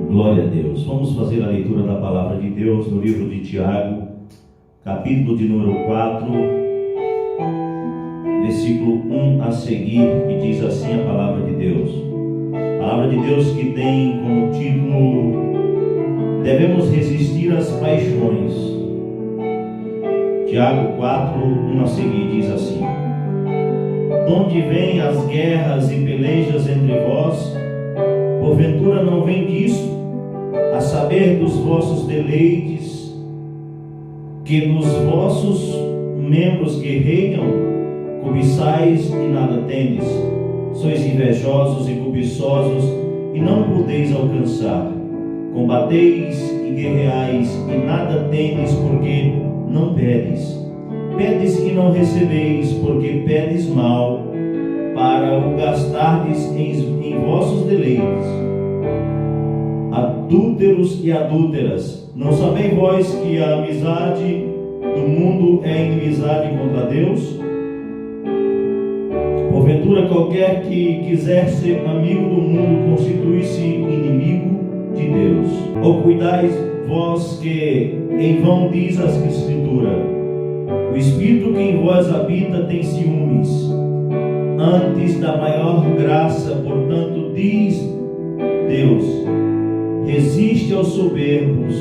Glória a Deus. Vamos fazer a leitura da palavra de Deus no livro de Tiago, capítulo de número 4, versículo 1 a seguir, que diz assim a palavra de Deus. A palavra de Deus que tem como título: devemos resistir às paixões. Tiago 4, 1 a seguir, diz assim: donde vêm as guerras e pelejas entre vós? Porventura não vem disso, a saber dos vossos deleites, que nos vossos membros guerreiam? Cobiçais e nada tendes, sois invejosos e cobiçosos e não podeis alcançar. Combateis e guerreais e nada tendes, porque não pedes. Pedes e não recebeis, porque pedes mal, para o gastardes em vossos deleites. Adúlteros e adúlteras, não sabeis vós que a amizade do mundo é inimizade contra Deus? Porventura qualquer que quiser ser amigo do mundo constitui-se inimigo de Deus. Ou cuidais vós que em vão diz a Escritura: o Espírito que em vós habita tem ciúmes. Antes da maior graça, portanto, diz Deus: resiste aos soberbos,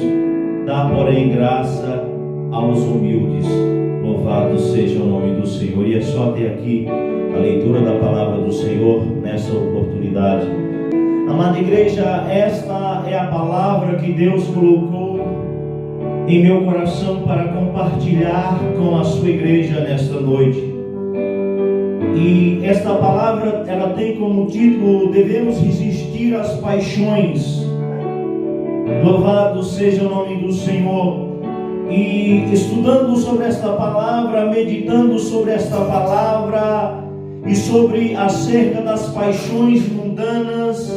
dá porém graça aos humildes. Louvado seja o nome do Senhor. E é só até aqui a leitura da palavra do Senhor nessa oportunidade. Amada igreja, esta é a palavra que Deus colocou em meu coração para compartilhar com a sua igreja nesta noite. E esta palavra, ela tem como título: devemos resistir às paixões. Louvado seja o nome do Senhor. E estudando sobre esta palavra, meditando sobre esta palavra e sobre acerca das paixões mundanas,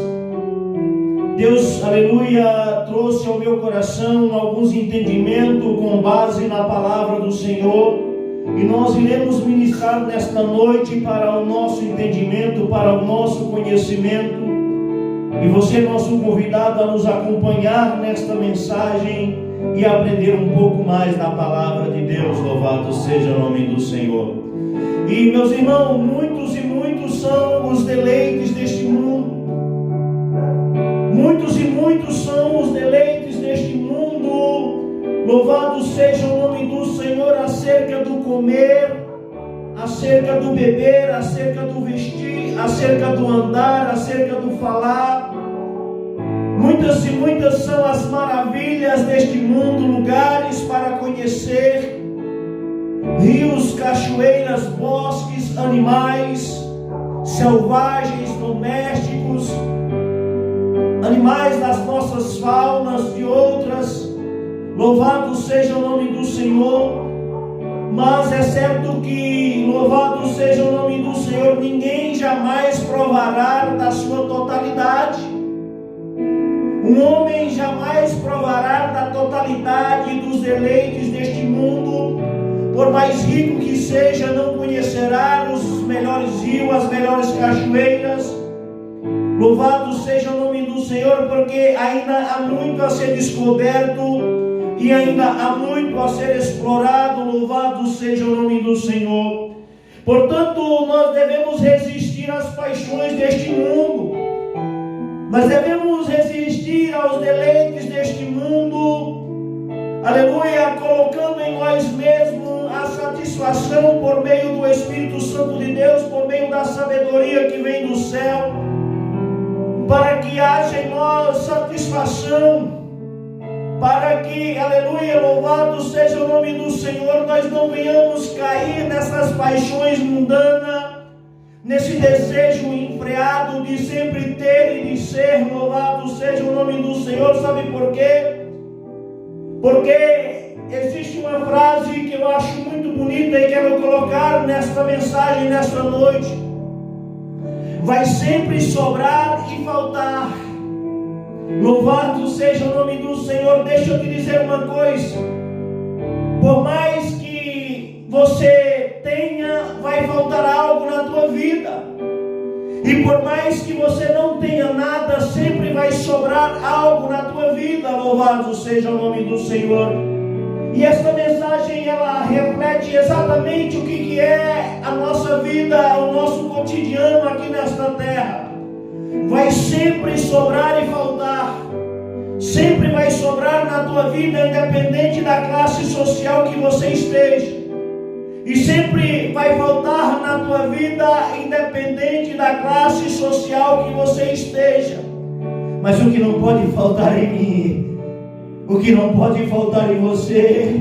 Deus, aleluia, trouxe ao meu coração alguns entendimentos com base na palavra do Senhor. E nós iremos ministrar nesta noite para o nosso entendimento, para o nosso conhecimento. E você, nosso convidado, a nos acompanhar nesta mensagem e aprender um pouco mais da palavra de Deus. Louvado seja o nome do Senhor. E, meus irmãos, muitos e muitos são os deleites deste mundo. Muitos e muitos são os deleites deste mundo. Louvado seja o nome do Senhor, acerca do comer, acerca do beber, acerca do vestir, acerca do andar, acerca do falar. Muitas e muitas são as maravilhas deste mundo, lugares para conhecer, rios, cachoeiras, bosques, animais selvagens, domésticos, animais das nossas faunas, de outras. Louvado seja o nome do Senhor. Mas é certo que, louvado seja o nome do Senhor, ninguém jamais provará da sua totalidade. Um homem jamais provará da totalidade dos deleites deste mundo. Por mais rico que seja, não conhecerá os melhores rios, as melhores cachoeiras. Louvado seja o nome do Senhor, porque ainda há muito a ser descoberto e ainda há muito a ser explorado. Louvado seja o nome do Senhor. Portanto, nós devemos resistir às paixões deste mundo. Nós devemos resistir aos deleites deste mundo. Aleluia, colocando em nós mesmos a satisfação por meio do Espírito Santo de Deus, por meio da sabedoria que vem do céu, para que haja em nós satisfação, para que, aleluia, louvado seja o nome do Senhor, nós não venhamos cair nessas paixões mundanas, nesse desejo enfreado de sempre ter e de ser. Louvado seja o nome do Senhor. Sabe por quê? Porque existe uma frase que eu acho muito bonita e quero colocar nesta mensagem, nesta noite: vai sempre sobrar e faltar. Louvado seja o nome do Senhor. Deixa eu te dizer uma coisa: por mais que você tenha, vai faltar algo na tua vida. E por mais que você não tenha nada, sempre vai sobrar algo na vida. Louvado seja o nome do Senhor. E esta mensagem, ela reflete exatamente o que é a nossa vida, o nosso cotidiano aqui nesta terra. Vai sempre sobrar e faltar. Sempre vai sobrar na tua vida, independente da classe social que você esteja. E sempre vai faltar na tua vida, independente da classe social que você esteja. Mas o que não pode faltar em mim, o que não pode faltar em você,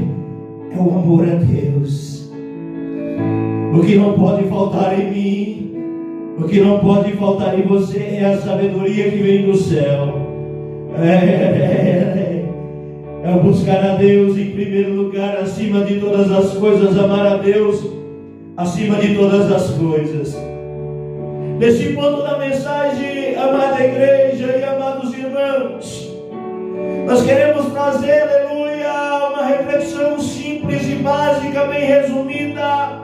é o amor a Deus. O que não pode faltar em mim, o que não pode faltar em você, é a sabedoria que vem do céu. É buscar a Deus em primeiro lugar, acima de todas as coisas, amar a Deus acima de todas as coisas. Nesse ponto da mensagem, amada igreja e amados irmãos, nós queremos trazer, aleluia, uma reflexão simples e básica, bem resumida,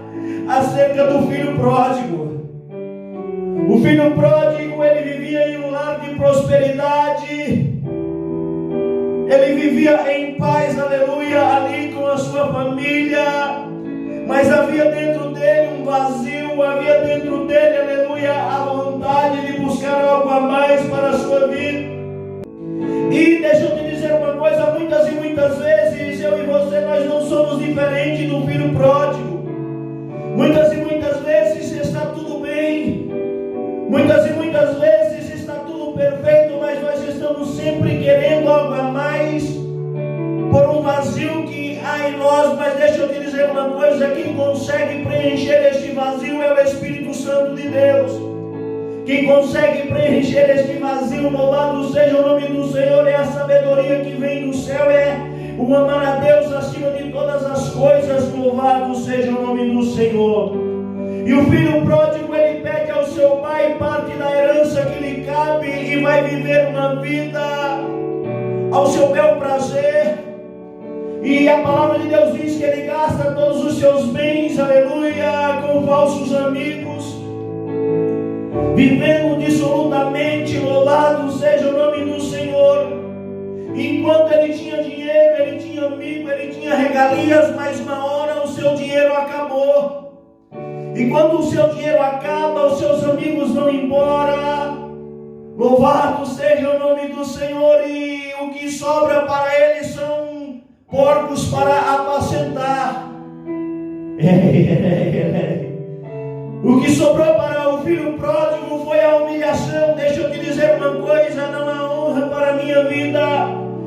acerca do filho pródigo. O filho pródigo, ele vivia em um lar de prosperidade. Ele vivia em paz, aleluia, ali com a sua família, mas havia dentro dele um vazio, havia dentro dele, aleluia, a vontade de buscar algo a mais para a sua vida. E deixa eu te dizer uma coisa, muitas e muitas vezes, eu e você, nós não somos diferentes do filho pródigo. Muitas e muitas vezes está tudo bem, muitas e muitas vezes está tudo perfeito, mas nós estamos sempre querendo algo a mais, por um vazio que há em nós. Mas deixa eu te dizer uma coisa, quem consegue preencher este vazio é o Espírito Santo de Deus. Quem consegue preencher este vazio, louvado seja o nome do Senhor, é a sabedoria que vem do céu, é o amar a Deus acima de todas as coisas, louvado seja o nome do Senhor. E o filho pródigo, ele pede ao seu pai parte da herança que lhe cabe e vai viver uma vida ao seu bel prazer. E a palavra de Deus diz que ele gasta todos os seus bens, aleluia, com falsos amigos, vivendo dissolutamente, louvado seja o nome do Senhor. Enquanto ele tinha dinheiro, ele tinha amigo, ele tinha regalias, mas uma hora o seu dinheiro acabou. E quando o seu dinheiro acaba, os seus amigos vão embora. Louvado seja o nome do Senhor. E o que sobra para ele são porcos para apacentar. O que sobrou para o filho pródigo foi a humilhação. Deixa eu te dizer uma coisa, não há honra para a minha vida,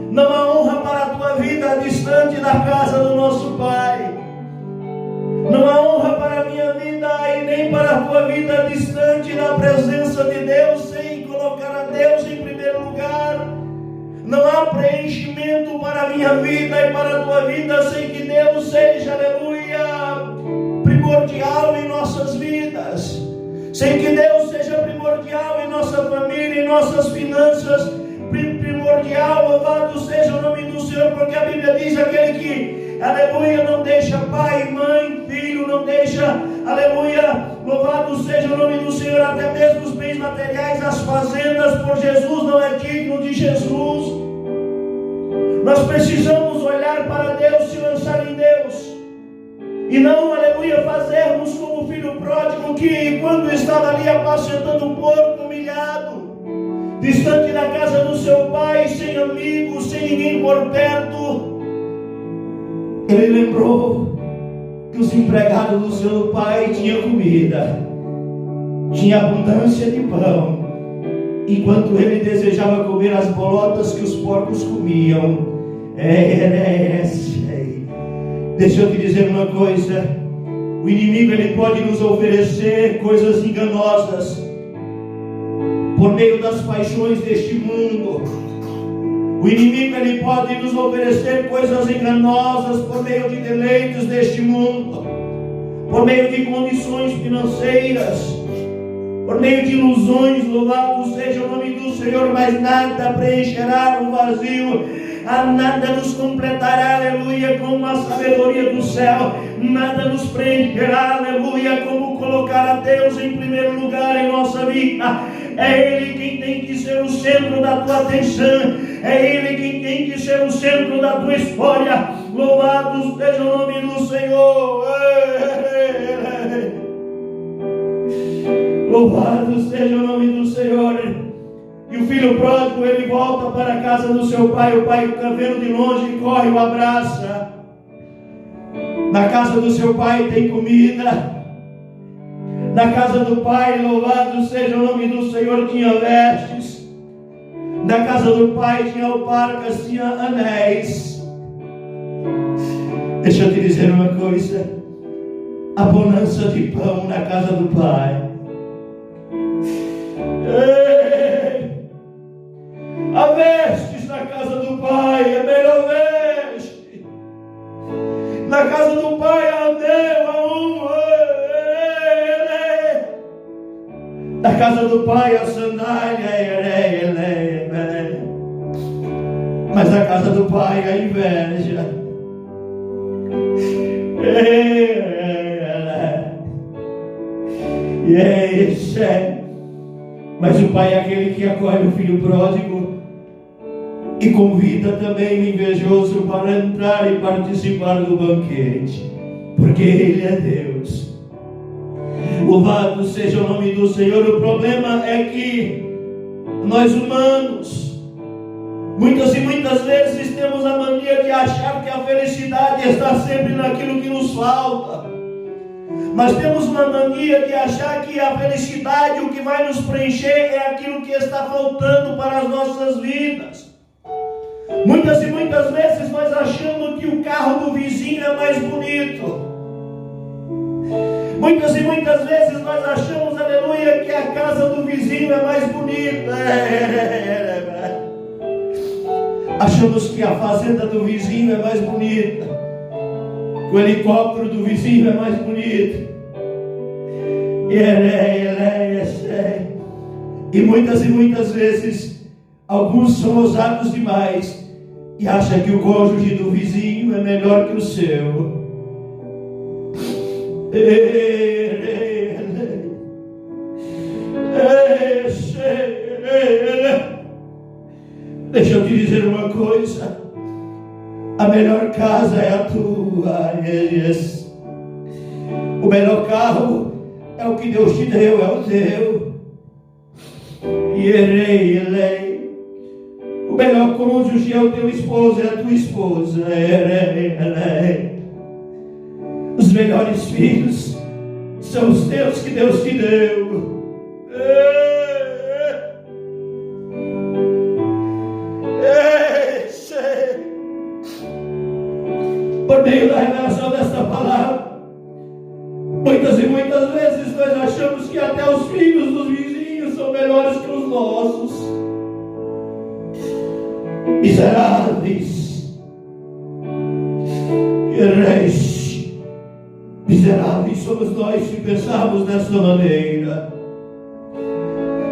não há honra para a tua vida distante da casa do nosso Pai. Não há honra para a minha vida e nem para a tua vida distante da presença de Deus, sem colocar a Deus em primeiro lugar. Não há preenchimento para a minha vida e para a tua vida sem que Deus seja, aleluia, primordial em nossas vidas. Sem que Deus seja primordial em nossa família, em nossas finanças, primordial, louvado seja o nome do Senhor, porque a Bíblia diz aquele que, aleluia, não deixa pai, mãe, filho, não deixa, aleluia, louvado seja o nome do Senhor, até mesmo os bens materiais, as fazendas, por Jesus, não é digno de Jesus. Nós precisamos olhar para Deus, se lançar em Deus, e não, aleluia, fazermos como o filho pródigo, que quando estava ali apacentando o porco, humilhado, distante da casa do seu pai, sem amigos, sem ninguém por perto, ele lembrou que os empregados do seu pai tinham comida, tinha abundância de pão, enquanto ele desejava comer as bolotas que os porcos comiam. Deixa eu te dizer uma coisa, o inimigo ele pode nos oferecer coisas enganosas por meio das paixões deste mundo. O inimigo ele pode nos oferecer coisas enganosas por meio de deleites deste mundo, por meio de condições financeiras, por meio de ilusões. Louvado seja o nome do Senhor, mas nada preencherá o vazio, nada nos completará, aleluia, como a sabedoria do céu, nada nos preencherá, aleluia, como colocar a Deus em primeiro lugar em nossa vida, É Ele quem tem que ser o centro da tua atenção. É Ele quem tem que ser o centro da tua história. Louvado seja o nome do Senhor. Louvado seja o nome do Senhor. E o filho pródigo, ele volta para a casa do seu pai. O pai fica vendo de longe e corre, o abraça. Na casa do seu pai tem comida. Na casa do pai, louvado seja o nome do Senhor, tinha vestes. Na casa do pai tinha alparcas, tinha anéis. Deixa eu te dizer uma coisa. A bonança de pão na casa do pai. Ei, a vestes na casa do pai, a melhor veste. Na casa do pai, a anel, a honra. Na casa do pai, a sandália. Mas na casa do pai, a inveja. Mas o pai é aquele que acolhe o filho pródigo e convida também o invejoso para entrar e participar do banquete, porque Ele é Deus. Louvado seja o nome do Senhor. O problema é que nós humanos, muitas e muitas vezes, temos a mania de achar que a felicidade está sempre naquilo que nos falta. Mas temos uma mania de achar que a felicidade, o que vai nos preencher, é aquilo que está faltando para as nossas vidas. Muitas e muitas vezes nós achamos que o carro do vizinho é mais bonito. Muitas e muitas vezes nós achamos, aleluia, que a casa do vizinho é mais bonita. Achamos que a fazenda do vizinho é mais bonita. O helicóptero do vizinho é mais bonito. E muitas vezes, alguns são ousados demais e acham que o cônjuge do vizinho é melhor que o seu. Deixa eu te dizer uma coisa. A melhor casa é a tua. O melhor carro é o que Deus te deu, é o teu. O melhor cônjuge é o teu esposo, é a tua esposa. Os melhores filhos são os teus que Deus te deu. Por meio da revelação desta palavra, muitas e muitas vezes nós achamos que até os filhos dos vizinhos são melhores que os nossos. Miseráveis, miseráveis somos nós que pensamos dessa maneira.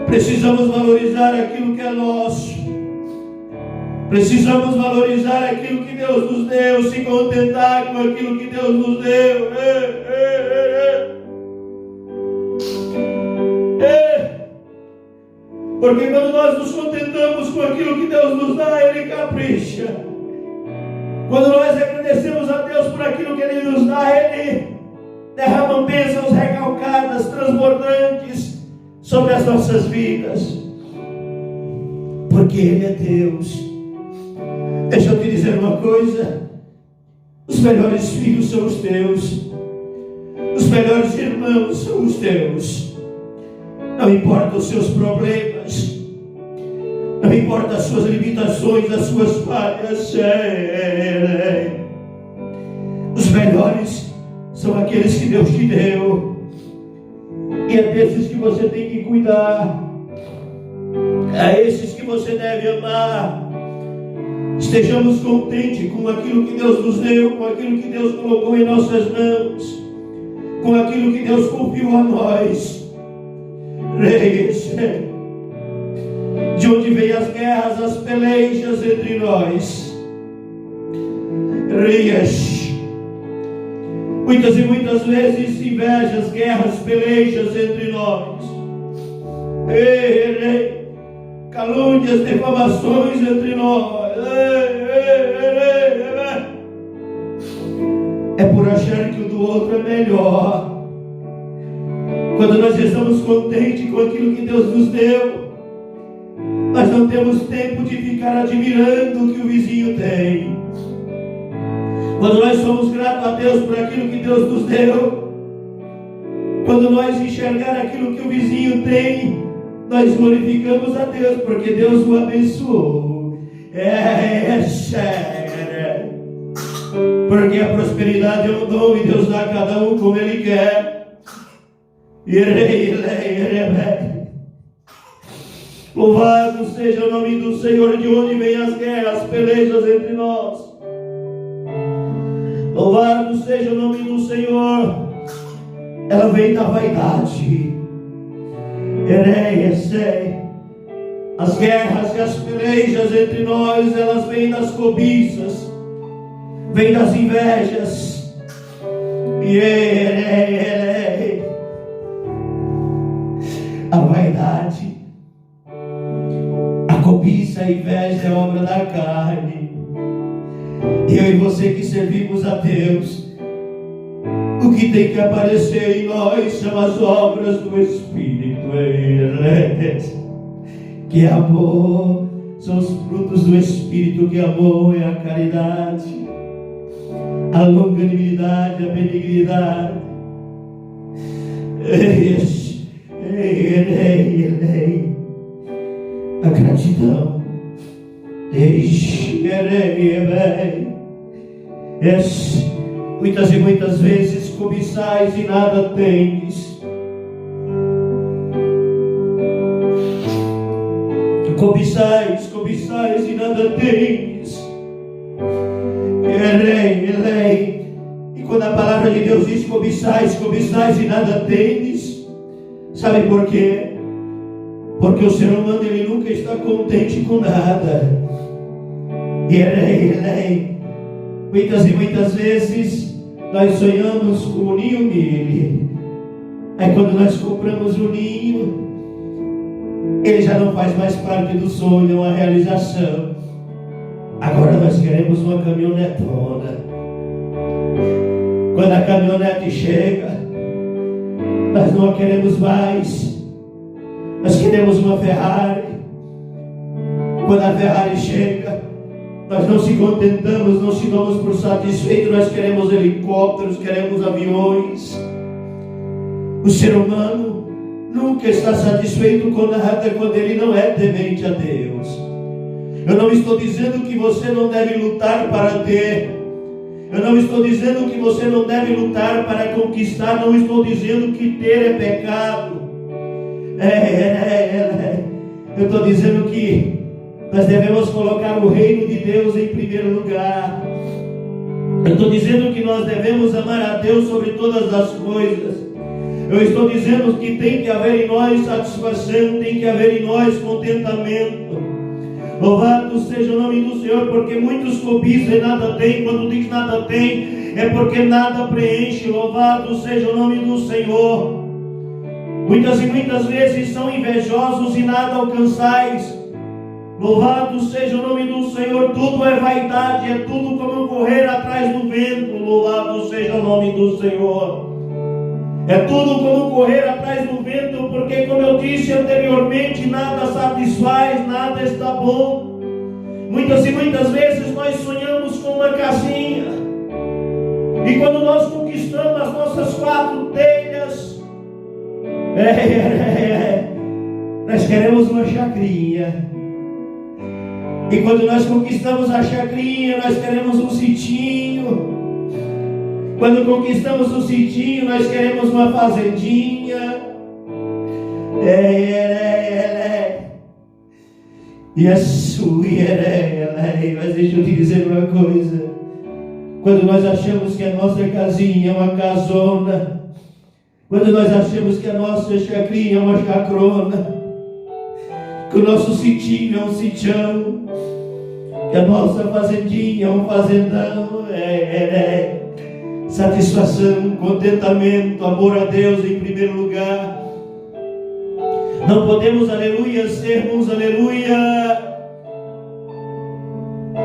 Precisamos valorizar aquilo que é nosso. Precisamos valorizar aquilo que Deus nos deu, se contentar com aquilo que Deus nos deu. Porque quando nós nos contentamos com aquilo que Deus nos dá, Ele capricha. Quando nós agradecemos a Deus por aquilo que Ele nos dá, Ele derrama bênçãos recalcadas, transbordantes sobre as nossas vidas. Porque Ele é Deus. Deixa eu te dizer uma coisa. Os melhores filhos são os teus. Os melhores irmãos são os teus. Não importa os seus problemas. Não importa as suas limitações, as suas falhas. Os melhores são aqueles que Deus te deu. E é desses que você tem que cuidar. É esses que você deve amar. Estejamos contentes com aquilo que Deus nos deu, com aquilo que Deus colocou em nossas mãos, com aquilo que Deus confiou a nós. Reis, de onde vêm as guerras, as pelejas entre nós. Reis, muitas e muitas vezes invejas, guerras, pelejas entre nós. Calúnias, difamações entre nós. É por achar que o do outro é melhor. Quando nós estamos contentes com aquilo que Deus nos deu, nós não temos tempo de ficar admirando o que o vizinho tem. Quando nós somos gratos a Deus por aquilo que Deus nos deu, quando nós enxergar aquilo que o vizinho tem, nós glorificamos a Deus, porque Deus o abençoou. Porque a prosperidade é um dom e Deus dá a cada um como Ele quer. Louvado seja o nome do Senhor, de onde vêm as guerras, as pelejas entre nós. Louvado seja o nome do Senhor. Ela vem da vaidade. As guerras e as pelejas entre nós, elas vêm das cobiças, vêm das invejas. A vaidade, a cobiça, a inveja é obra da carne. Eu e você que servimos a Deus, o que tem que aparecer em nós são as obras do Espírito. Que amor, são os frutos do Espírito. Que amor é a caridade, a longanimidade, a benignidade, a gratidão. Muitas e muitas vezes cobiçais e nada tendes. Cobiçais e nada tendes. E quando a palavra de Deus diz cobiçais e nada tendes, sabe por quê? Porque o ser humano, ele nunca está contente com nada. Muitas e muitas vezes nós sonhamos com um ninho milho. Aí quando nós compramos o ninho, ele já não faz mais parte do sonho, é uma realização. Agora nós queremos uma caminhonetona. Quando a caminhonete chega, nós não a queremos mais. Nós queremos uma Ferrari. Quando a Ferrari chega, nós não se contentamos, não se damos por satisfeitos. Nós queremos helicópteros, queremos aviões. O ser humano nunca está satisfeito com nada quando ele não é temente a Deus. Eu não estou dizendo que você não deve lutar para ter. Eu não estou dizendo que você não deve lutar para conquistar. Não estou dizendo que ter é pecado. Eu estou dizendo que nós devemos colocar o reino de Deus em primeiro lugar. Eu estou dizendo que nós devemos amar a Deus sobre todas as coisas. Eu estou dizendo que tem que haver em nós satisfação, tem que haver em nós contentamento. Louvado seja o nome do Senhor, porque muitos cobiçam e nada tem. Quando diz nada tem, é porque nada preenche. Louvado seja o nome do Senhor. Muitas e muitas vezes são invejosos e nada alcançais. Louvado seja o nome do Senhor. Tudo é vaidade, é tudo como correr atrás do vento. Louvado seja o nome do Senhor. É tudo como correr atrás do vento, porque, como eu disse anteriormente, nada satisfaz, nada está bom. Muitas e muitas vezes nós sonhamos com uma casinha, e quando nós conquistamos as nossas 4 telhas, nós queremos uma chacrinha. E quando nós conquistamos a chacrinha, nós queremos um sitinho. Quando conquistamos o sitinho, nós queremos uma fazendinha. Mas deixa eu te dizer uma coisa. Quando nós achamos que a nossa casinha é uma casona, quando nós achamos que a nossa chacrinha é uma chacrona, que o nosso sitinho é um sitião, que a nossa fazendinha é um fazendão, satisfação, contentamento, amor a Deus em primeiro lugar. Não podemos, aleluia, sermos, aleluia,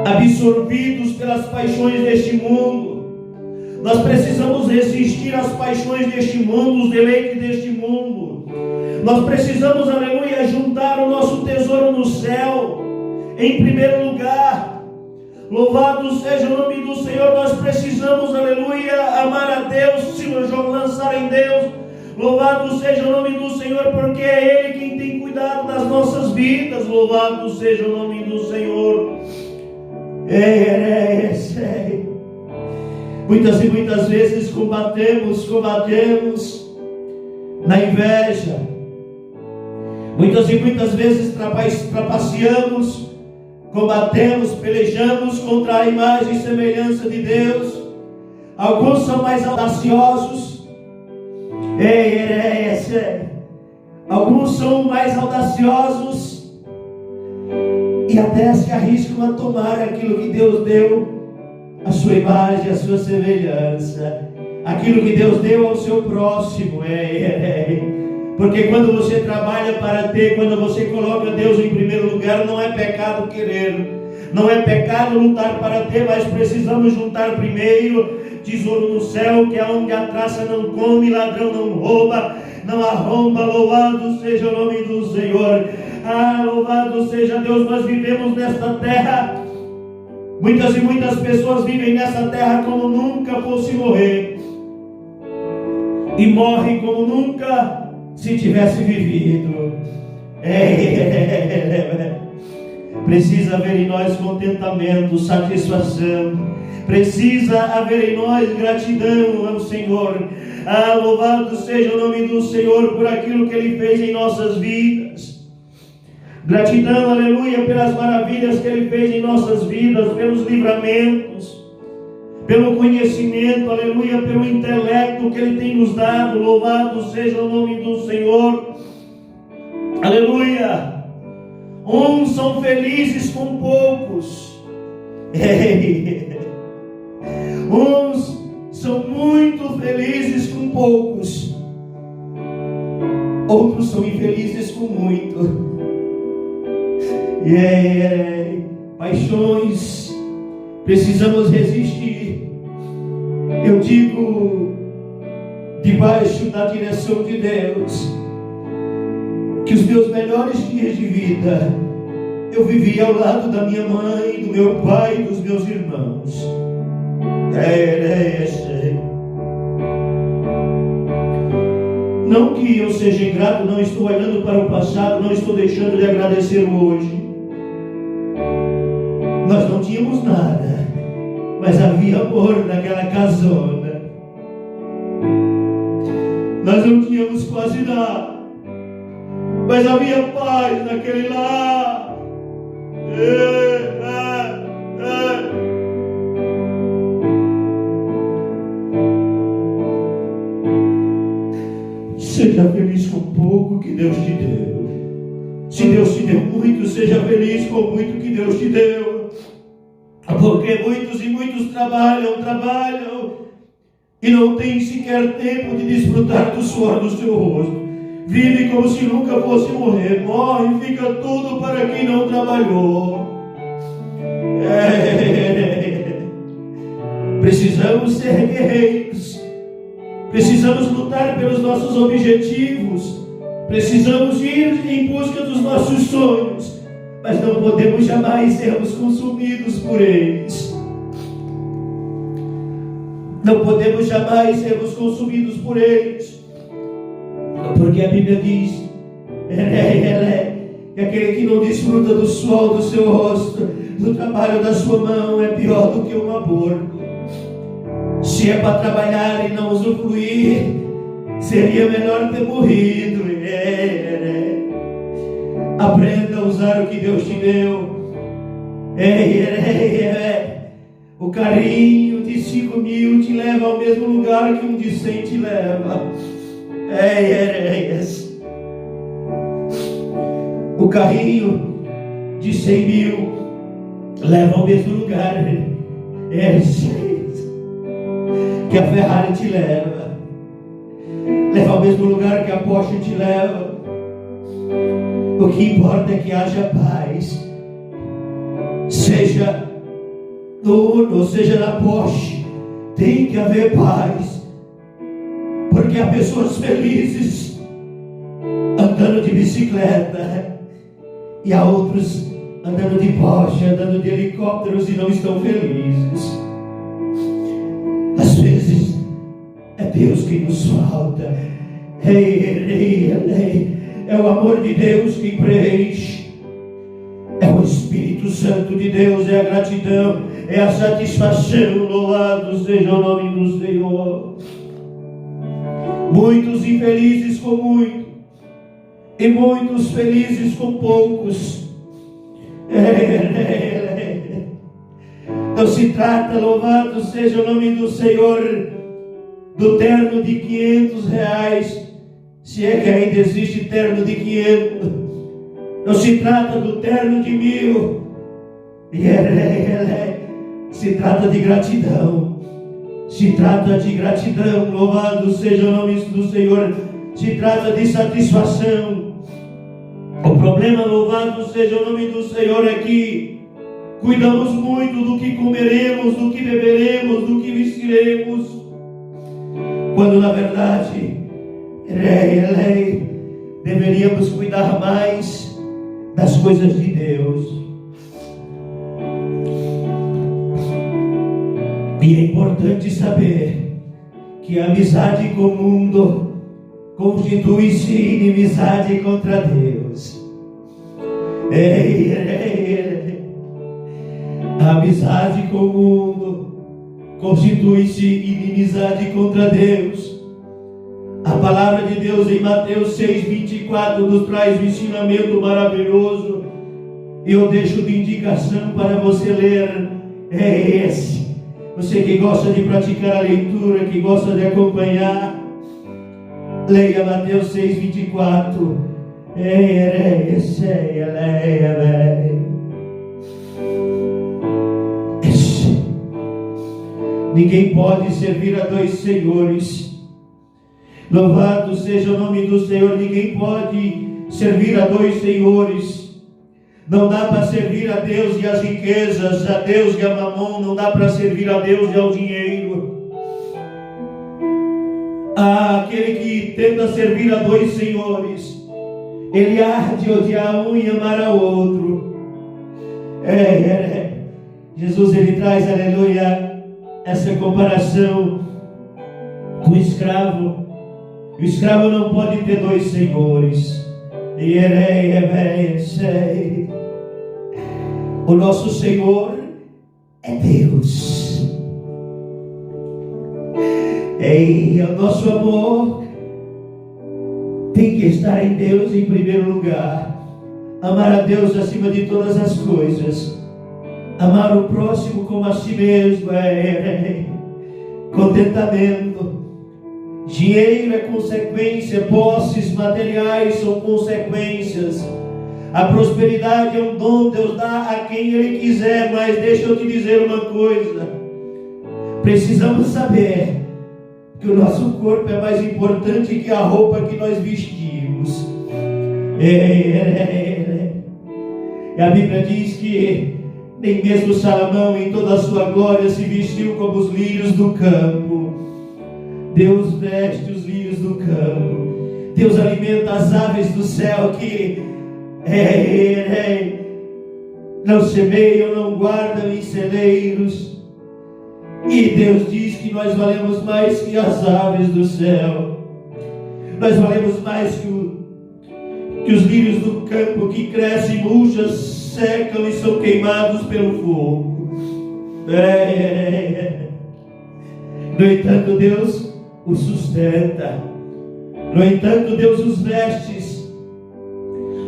absorvidos pelas paixões deste mundo. Nós precisamos resistir às paixões deste mundo, os deleites deste mundo. Nós precisamos, aleluia, juntar o nosso tesouro no céu, em primeiro lugar. Louvado seja o nome do Senhor. Nós precisamos, aleluia, amar a Deus, se lançar em Deus. Louvado seja o nome do Senhor, porque é Ele quem tem cuidado das nossas vidas. Louvado seja o nome do Senhor. Muitas e muitas vezes combatemos na inveja. Muitas e muitas vezes trapaceamos, combatemos, pelejamos contra a imagem e semelhança de Deus. Alguns são mais audaciosos. Alguns são mais audaciosos e até se arriscam a tomar aquilo que Deus deu, a sua imagem, a sua semelhança, aquilo que Deus deu ao seu próximo. Porque quando você trabalha para ter, quando você coloca Deus em primeiro lugar, não é pecado querer, não é pecado lutar para ter, mas precisamos juntar primeiro tesouro no céu, que é onde a traça não come, ladrão não rouba, não arromba. Louvado seja o nome do Senhor. Louvado seja Deus. Nós vivemos nesta terra, muitas e muitas pessoas vivem nessa terra como nunca fosse morrer, e morrem como nunca se tivesse vivido. Precisa haver em nós contentamento, satisfação. Precisa haver em nós gratidão ao Senhor. Louvado seja o nome do Senhor por aquilo que Ele fez em nossas vidas. Gratidão, aleluia, pelas maravilhas que Ele fez em nossas vidas, pelos livramentos, pelo conhecimento, aleluia, pelo intelecto que Ele tem nos dado. Louvado seja o nome do Senhor. Aleluia. Uns são felizes com poucos. Uns são muito felizes com poucos. Outros são infelizes com muito. Paixões, precisamos resistir. Eu digo, debaixo da direção de Deus, que os meus melhores dias de vida eu vivi ao lado da minha mãe, do meu pai e dos meus irmãos. Não que eu seja ingrato, não estou olhando para o passado, não estou deixando de agradecer o hoje. Nós não tínhamos nada, mas havia amor naquela casona. Nós não tínhamos quase nada, mas havia paz naquele lar. Seja feliz com pouco que Deus te deu. Se Deus te deu muito, seja feliz com muito que Deus te deu. Porque muitos e muitos trabalham e não têm sequer tempo de desfrutar do suor do seu rosto. Vive como se nunca fosse morrer. Morre e fica tudo para quem não trabalhou. Precisamos ser guerreiros. Precisamos lutar pelos nossos objetivos. Precisamos ir em busca dos nossos sonhos. Mas não podemos jamais sermos consumidos por eles. Não podemos jamais sermos consumidos por eles. Porque a Bíblia diz que aquele que não desfruta do suor do seu rosto, do trabalho da sua mão, é pior do que um aborto. Se é para trabalhar e não usufruir, seria melhor ter morrido. Aprenda a usar o que Deus te deu. O carinho de 5.000 te leva ao mesmo lugar que um de 100 te leva. O carrinho de 100.000 leva ao mesmo lugar que a Ferrari te leva ao mesmo lugar que a Porsche te leva. O que importa é que haja paz, seja no Uno, seja na Porsche, tem que haver paz, porque há pessoas felizes andando de bicicleta e há outros andando de Porsche, andando de helicópteros e não estão felizes. Às vezes é Deus que nos falta. É o amor de Deus que preenche, é o Espírito Santo de Deus, é a gratidão, é a satisfação. Louvado seja o nome do Senhor. Muitos infelizes com muito e muitos felizes com poucos. Não se trata, louvado seja o nome do Senhor, do terno de R$500, se é que ainda existe terno de 500. Não se trata do terno de 1000. Se trata de gratidão. Se trata de gratidão, louvado seja o nome do Senhor. Se trata de satisfação. O problema, louvado seja o nome do Senhor, é que cuidamos muito do que comeremos, do que beberemos, do que vestiremos, quando na verdade deveríamos cuidar mais das coisas de Deus. E é importante saber que a amizade com o mundo constitui-se inimizade contra Deus. A amizade com o mundo constitui-se inimizade contra Deus. A palavra de Deus em Mateus 6:24 nos traz um ensinamento maravilhoso. E eu deixo de indicação para você ler. É esse. Você que gosta de praticar a leitura, que gosta de acompanhar, leia Mateus 6:24. Ninguém pode servir a dois senhores. Louvado seja o nome do Senhor. Ninguém pode servir a dois senhores. Não dá para servir a Deus e as riquezas, a Deus e a mamon. Não dá para servir a Deus e ao dinheiro. Aquele que tenta servir a dois senhores, ele há de odiar um e amar ao outro. Jesus, ele traz, aleluia, essa comparação com o escravo. O escravo não pode ter dois senhores. O nosso Senhor é Deus. O nosso amor tem que estar em Deus em primeiro lugar. Amar a Deus acima de todas as coisas. Amar o próximo como a si mesmo. Contentamento. Dinheiro é consequência, posses materiais são consequências. A prosperidade é um dom, Deus dá a quem Ele quiser. Mas deixa eu te dizer uma coisa: precisamos saber que o nosso corpo é mais importante que a roupa que nós vestimos. E a Bíblia diz que nem mesmo Salomão em toda a sua glória se vestiu como os lírios do campo. Deus veste os lírios do campo. Deus alimenta as aves do céu que não semeiam, não guardam em celeiros. E Deus diz que nós valemos mais que as aves do céu. Nós valemos mais que os lírios do campo que crescem, murcham, secam e são queimados pelo fogo. No entanto, Deus os sustenta. No entanto, Deus os veste.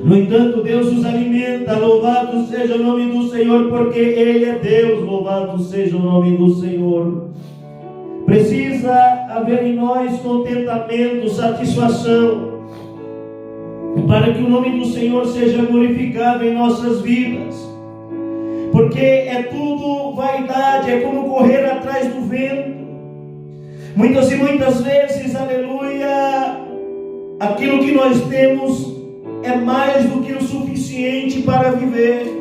No entanto, Deus os alimenta. Louvado seja o nome do Senhor, porque Ele é Deus. Louvado seja o nome do Senhor. Precisa haver em nós contentamento, satisfação, para que o nome do Senhor seja glorificado em nossas vidas. Porque é tudo vaidade, é como correr atrás do vento. Muitas e muitas vezes, aleluia, aquilo que nós temos é mais do que o suficiente para viver.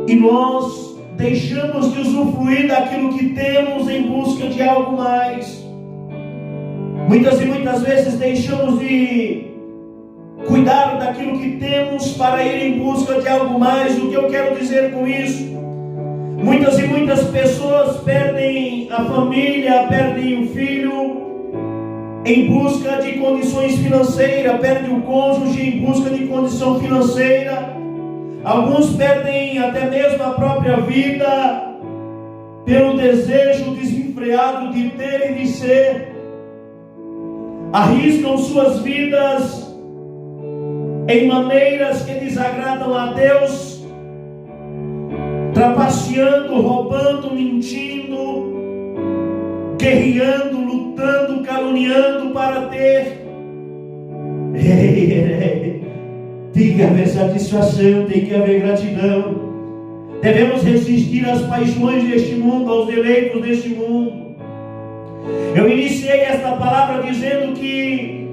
E nós deixamos de usufruir daquilo que temos em busca de algo mais. Muitas e muitas vezes deixamos de cuidar daquilo que temos para ir em busca de algo mais. O que eu quero dizer com isso? Muitas e muitas pessoas perdem a família, perdem o filho em busca de condições financeiras, perdem o cônjuge em busca de condição financeira. Alguns perdem até mesmo a própria vida pelo desejo desenfreado de ter e de ser. Arriscam suas vidas em maneiras que desagradam a Deus, trapaceando, roubando, mentindo, guerreando, lutando, caluniando para ter. Tem que haver satisfação, tem que haver gratidão. Devemos resistir às paixões deste mundo, aos deleitos deste mundo. Eu iniciei esta palavra dizendo que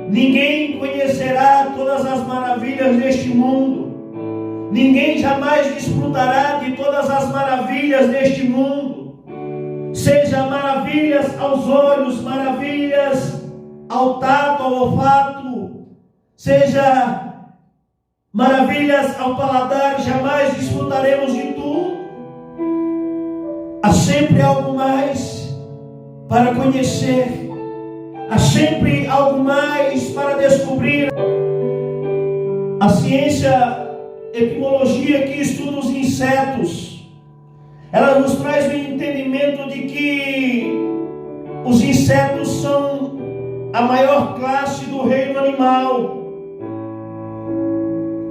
ninguém conhecerá todas as maravilhas deste mundo. Ninguém jamais desfrutará de todas as maravilhas deste mundo. Seja maravilhas aos olhos, maravilhas ao tato, ao olfato, seja maravilhas ao paladar, jamais desfrutaremos de tudo. Há sempre algo mais para conhecer, há sempre algo mais para descobrir. A ciência, etimologia que estuda os insetos, ela nos traz o entendimento de que os insetos são a maior classe do reino animal,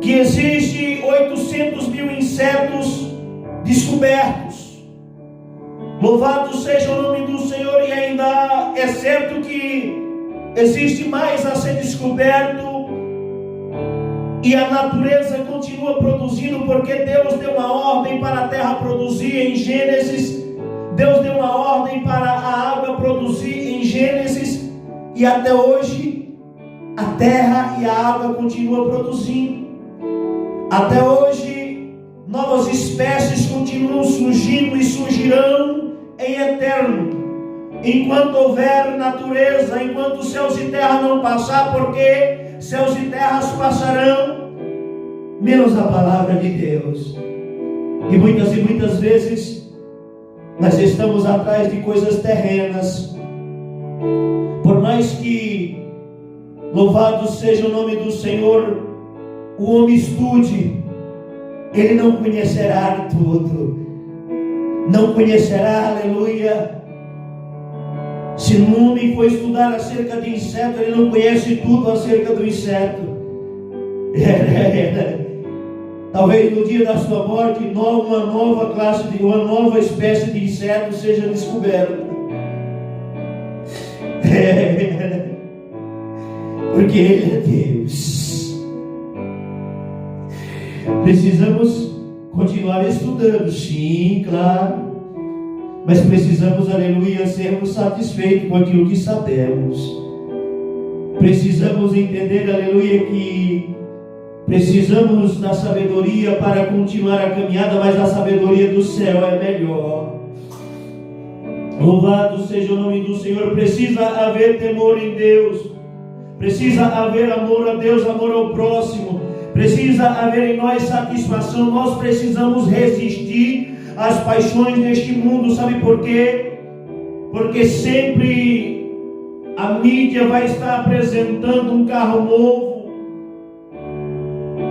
que existe 800 mil insetos descobertos. Louvado seja o nome do Senhor. E ainda é certo que existe mais a ser descoberto, e a natureza continua produzindo, porque Deus deu uma ordem para a terra produzir em Gênesis. Deus deu uma ordem para a água produzir em Gênesis, e até hoje a terra e a água continuam produzindo. Até hoje novas espécies continuam surgindo e surgirão em eterno, enquanto houver natureza, enquanto os céus e terra não passar, porque céus e terras passarão, menos a palavra de Deus. E muitas vezes nós estamos atrás de coisas terrenas. Por mais que, louvado seja o nome do Senhor, o homem estude, ele não conhecerá tudo. Não conhecerá, aleluia. Se um homem for estudar acerca de inseto, ele não conhece tudo acerca do inseto. Talvez no dia da sua morte, uma nova espécie de inseto seja descoberta. Porque Ele é Deus. Precisamos continuar estudando, sim, claro, mas precisamos, aleluia, sermos satisfeitos com aquilo que sabemos. Precisamos entender, aleluia, que precisamos da sabedoria para continuar a caminhada, mas a sabedoria do céu é melhor. Louvado seja o nome do Senhor. Precisa haver temor em Deus, precisa haver amor a Deus, amor ao próximo. Precisa haver em nós satisfação. Nós precisamos resistir às paixões deste mundo. Sabe por quê? Porque sempre a mídia vai estar apresentando um carro novo.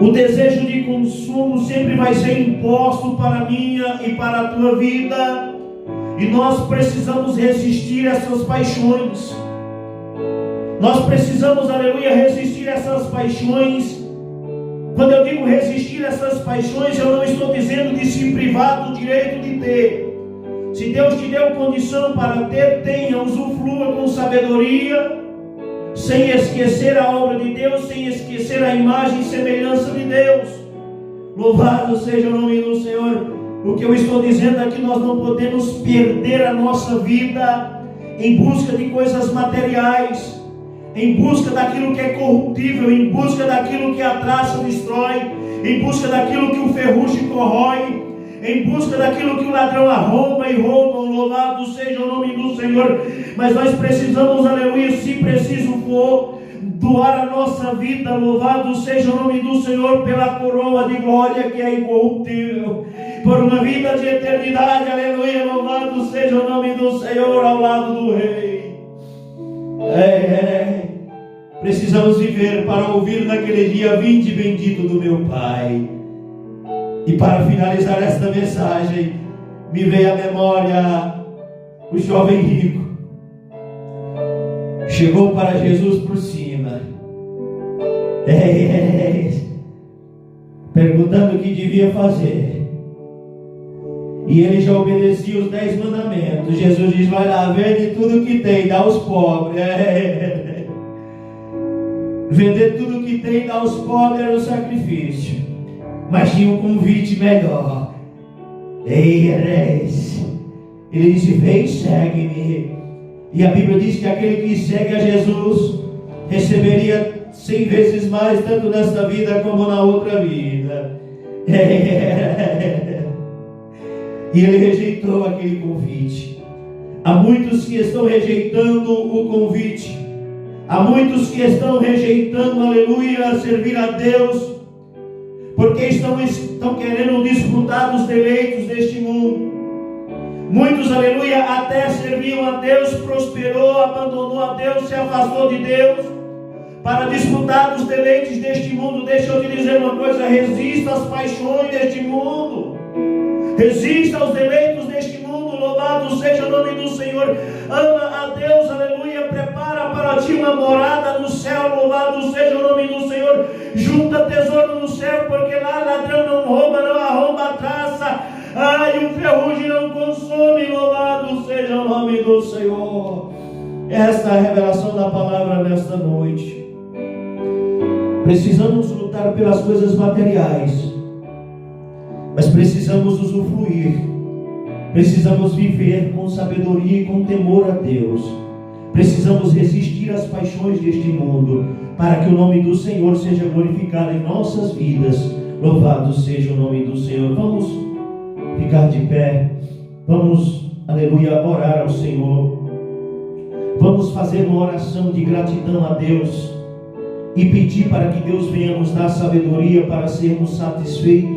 O desejo de consumo sempre vai ser imposto para a minha e para a tua vida. E nós precisamos resistir a essas paixões. Nós precisamos, aleluia, resistir a essas paixões. Quando eu digo resistir a essas paixões, eu não estou dizendo de se privar do direito de ter. Se Deus te deu condição para ter, tenha, usufrua com sabedoria, sem esquecer a obra de Deus, sem esquecer a imagem e semelhança de Deus. Louvado seja o nome do Senhor. O que eu estou dizendo é que nós não podemos perder a nossa vida em busca de coisas materiais. em busca daquilo que é corruptível, em busca daquilo que a traça destrói, em busca daquilo que o ferrugem corrói, em busca daquilo que o ladrão arromba e rouba. Louvado seja o nome do Senhor. Mas nós precisamos, aleluia, se preciso for, doar a nossa vida. Louvado seja o nome do Senhor pela coroa de glória que é incorruptível, por uma vida de eternidade. Aleluia, louvado seja o nome do Senhor ao lado do Rei. Precisamos viver para ouvir naquele dia: vinde bendito do meu Pai. E para finalizar esta mensagem, me veio à memória o jovem rico. Chegou para Jesus por cima, perguntando o que devia fazer. E ele já obedecia os 10 mandamentos. Jesus diz: vai lá, vende tudo que tem, dá aos pobres. Vender tudo que tem, dá aos pobres era o sacrifício. Mas tinha um convite melhor. Ele disse: vem, segue-me. E a Bíblia diz que aquele que segue a Jesus receberia 100 vezes mais, tanto nesta vida como na outra vida. E ele rejeitou aquele convite. Há muitos que estão rejeitando o convite. Há muitos que estão rejeitando, aleluia, servir a Deus, porque estão querendo desfrutar dos deleites deste mundo. Muitos, aleluia, até serviam a Deus, prosperou, abandonou a Deus, se afastou de Deus, para desfrutar dos deleites deste mundo. Deixa eu te dizer uma coisa: resista às paixões deste mundo, resista aos deleites deste mundo. Louvado seja o nome do Senhor. Ama a Deus, aleluia, prepara para ti uma morada no céu. Louvado seja o nome do Senhor. Junta tesouro no céu, porque lá ladrão não rouba, não arromba a traça, e o ferrugem não consome. Louvado seja o nome do Senhor. Esta é a revelação da palavra nesta noite. Precisamos lutar pelas coisas materiais, mas precisamos usufruir. Precisamos viver com sabedoria e com temor a Deus. Precisamos resistir às paixões deste mundo, para que o nome do Senhor seja glorificado em nossas vidas. Louvado seja o nome do Senhor. Vamos ficar de pé. Vamos, aleluia, orar ao Senhor. Vamos fazer uma oração de gratidão a Deus e pedir para que Deus venha nos dar sabedoria para sermos satisfeitos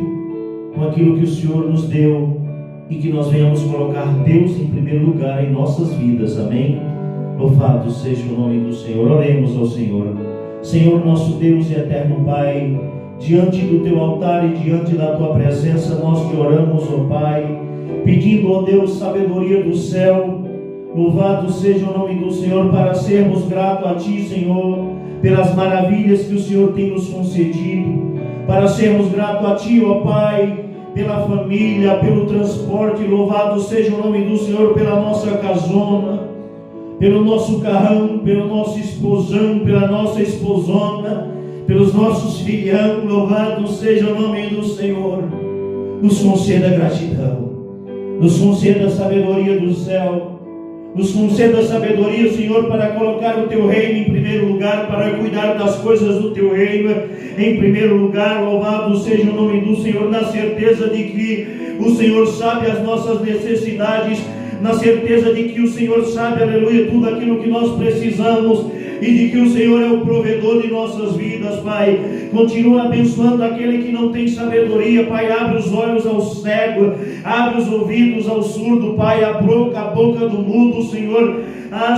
com aquilo que o Senhor nos deu, e que nós venhamos colocar Deus em primeiro lugar em nossas vidas. Amém? Louvado seja o nome do Senhor. Oremos ao Senhor. Senhor, nosso Deus e eterno Pai, diante do Teu altar e diante da Tua presença, nós te oramos, ó Pai, pedindo, ó Deus, sabedoria do céu. Louvado seja o nome do Senhor, para sermos gratos a Ti, Senhor, pelas maravilhas que o Senhor tem nos concedido, para sermos gratos a Ti, ó Pai, pela família, pelo transporte. Louvado seja o nome do Senhor pela nossa casona, pelo nosso carrão, pelo nosso esposão, pela nossa esposona, pelos nossos filhão. Louvado seja o nome do Senhor. Nos conceda gratidão, nos conceda a sabedoria do céu, nos conceda a sabedoria, Senhor, para colocar o Teu reino em primeiro lugar, para cuidar das coisas do Teu reino em primeiro lugar. Louvado seja o nome do Senhor, na certeza de que o Senhor sabe as nossas necessidades, na certeza de que o Senhor sabe, aleluia, tudo aquilo que nós precisamos, e de que o Senhor é o provedor de nossas vidas, Pai. Continua abençoando aquele que não tem sabedoria, Pai. Abre os olhos ao cego, abre os ouvidos ao surdo, Pai. A boca do mudo, Senhor.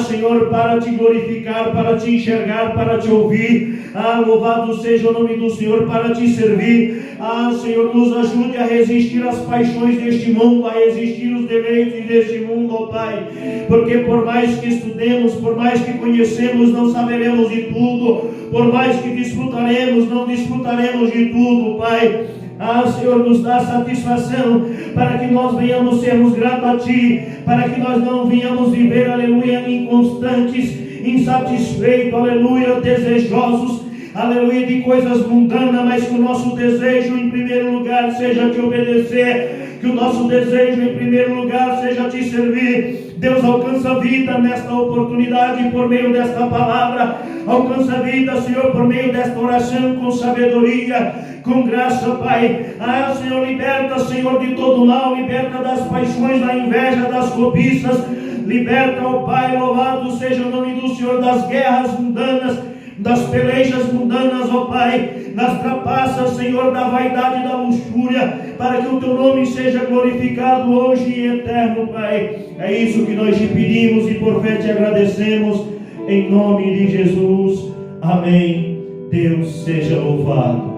Senhor, para te glorificar, para te enxergar, para te ouvir. Louvado seja o nome do Senhor, para te servir. Senhor, nos ajude a resistir às paixões deste mundo, a resistir os deleites deste mundo, ó Pai. Porque por mais que estudemos, por mais que conhecemos, não saberemos de tudo. Por mais que desfrutaremos, não desfrutaremos de tudo, Pai. Senhor, nos dá satisfação, para que nós venhamos sermos gratos a Ti, para que nós não venhamos viver, aleluia, inconstantes, insatisfeitos, aleluia, desejosos aleluia, de coisas mundanas, mas que o nosso desejo em primeiro lugar seja te obedecer, que o nosso desejo em primeiro lugar seja te servir. Deus, alcança a vida nesta oportunidade por meio desta palavra, alcança a vida, Senhor, por meio desta oração com sabedoria, com graça, Pai. Senhor, liberta, Senhor, de todo mal, liberta das paixões, da inveja, das cobiças, liberta, ó Pai, louvado seja o nome do Senhor, das guerras mundanas, das pelejas mundanas, ó Pai, das trapaças, Senhor, da vaidade e da luxúria, para que o Teu nome seja glorificado hoje e eterno, Pai. É isso que nós te pedimos e por fé te agradecemos, em nome de Jesus. Amém. Deus seja louvado.